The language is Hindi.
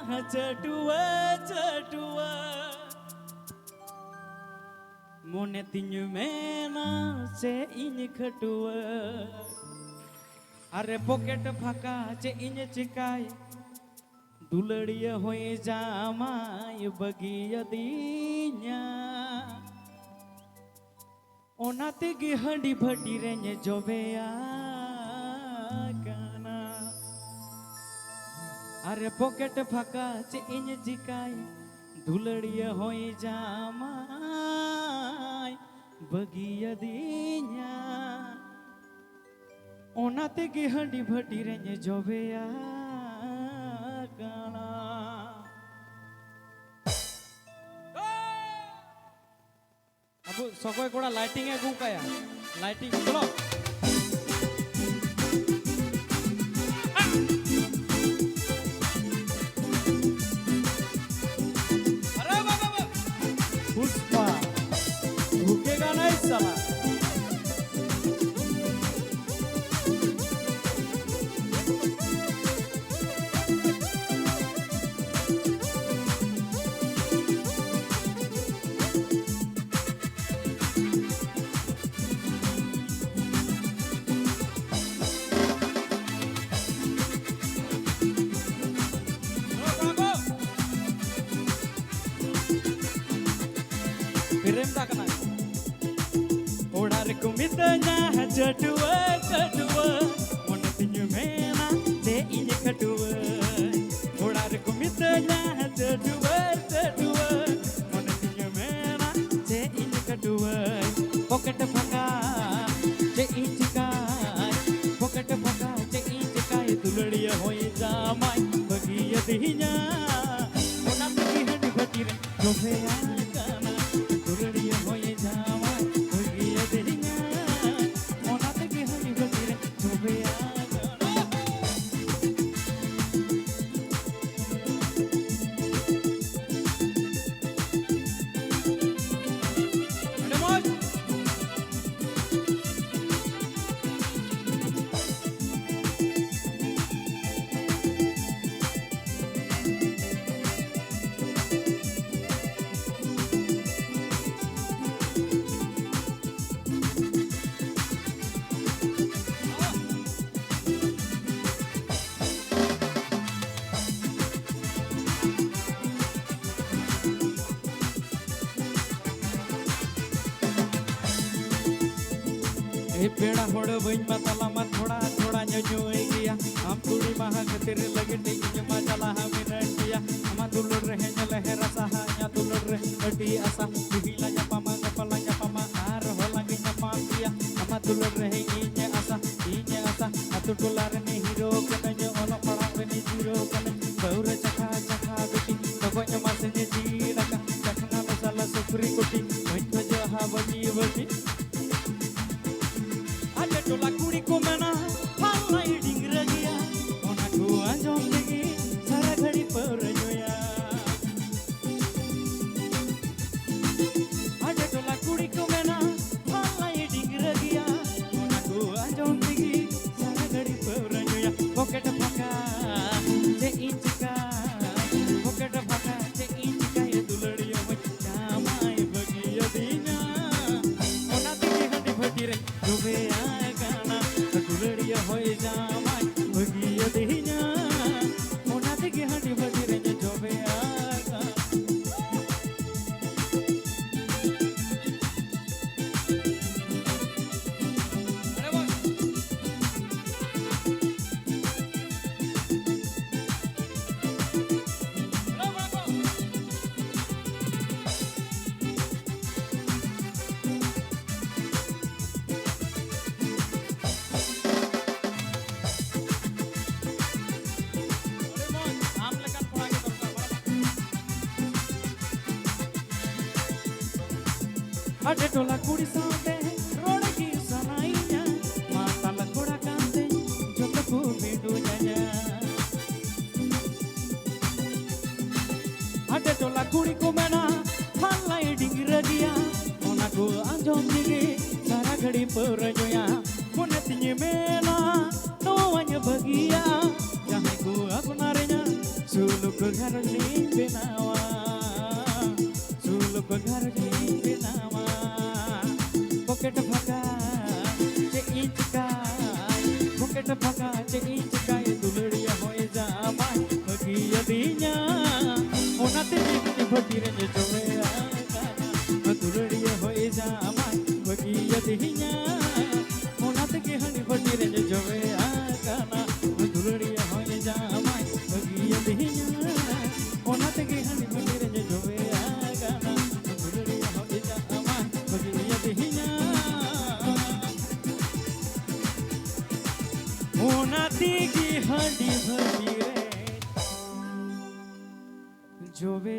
cetua mone tinyu mena ce ini kedua are pocket फाका ce ini cikai दुलड़िया होए जामाय बगिया दीन्या ओनाते गे हंडी भटी रेने जोबेया गाना अरे पॉकेट फाका चे इन जिकाय दुलड़िया होए जामाय बगिया दीन्या ओनाते गे हंडी भटी रेने जोबेया अब सगोय कोड़ा लाइटिंग है गुकाया लाइटिंग चलो अरे बाबा पुष्पा भूखेगा नहीं साला Pirem tak kena. Odar kumitanya jadua kedua, mana tinju mena de ini kedua. Odar kumitanya jadua kedua, mana tinju mena de ini kedua. Pocket faka de ini kai, pocket faka de ini kai. Duladiya hoy jamai bagiya dinya, mana pergi hadi batir jofeya. पेड़ा होड़ बइन मतला मत थोड़ा थोड़ा न्योय गया हम कुड़ी महा खतिर लगे टिक मा चला हम नटिया हम दुलड़ रहे न लहरा सहा या दुलड़ रहे अटी आसा दिहिला या पामा आर होला गे न पापिया हम दुलड़ रहे इने आसा अतु टोला रे हीरो कने ओलो पड़ा रे जीरो कने बौर चखा चखा बेटी तगो मा से जी लका चखना मसाला सुपरी कोटी मइतो जो हा बनी बटी टोला कुड़ी को मना हालाई डिंगरा गया ओना को आजम लगी सारा घड़ी पर जोया आज टोला कुड़ी को मना हालाई डिंगरा गया ओना को आजम लगी सारा घड़ी पर जोया पॉकेट फाका जे इंच का पॉकेट फाका जे इंच का ये दुलड़िया बच्चा माय बगिया दीना ओना ती हडी भटी रे डुबेया होए जामाय बगिया दीना ओना ते हडी भटी रे जोबेया अटे टोला कुड़ी साथे रोड की सनाइया माता लकोड़ा कांते जो तको बेडू जाया अटे टोला कुड़ी को मना हालाई डिंगरा दिया ओना को आंजोम दिगे सारा घड़ी पर जोया कोने तिnye mena no wanya bagia jahay ko aku narenya suluk garling benawa suluk garling benawa pocket bhaga che pocket bhaga che duladiya hoye jamai bagiya dinya onate bhagire jowe agana duladiya hoye jamai bagiya dinya onate hani bhagire jowe agana duladiya hoye jamai bagiya dinya onate hani bhagire jowe agana duladiya hoye jamai bagiya dinya onate hani bhagire jowe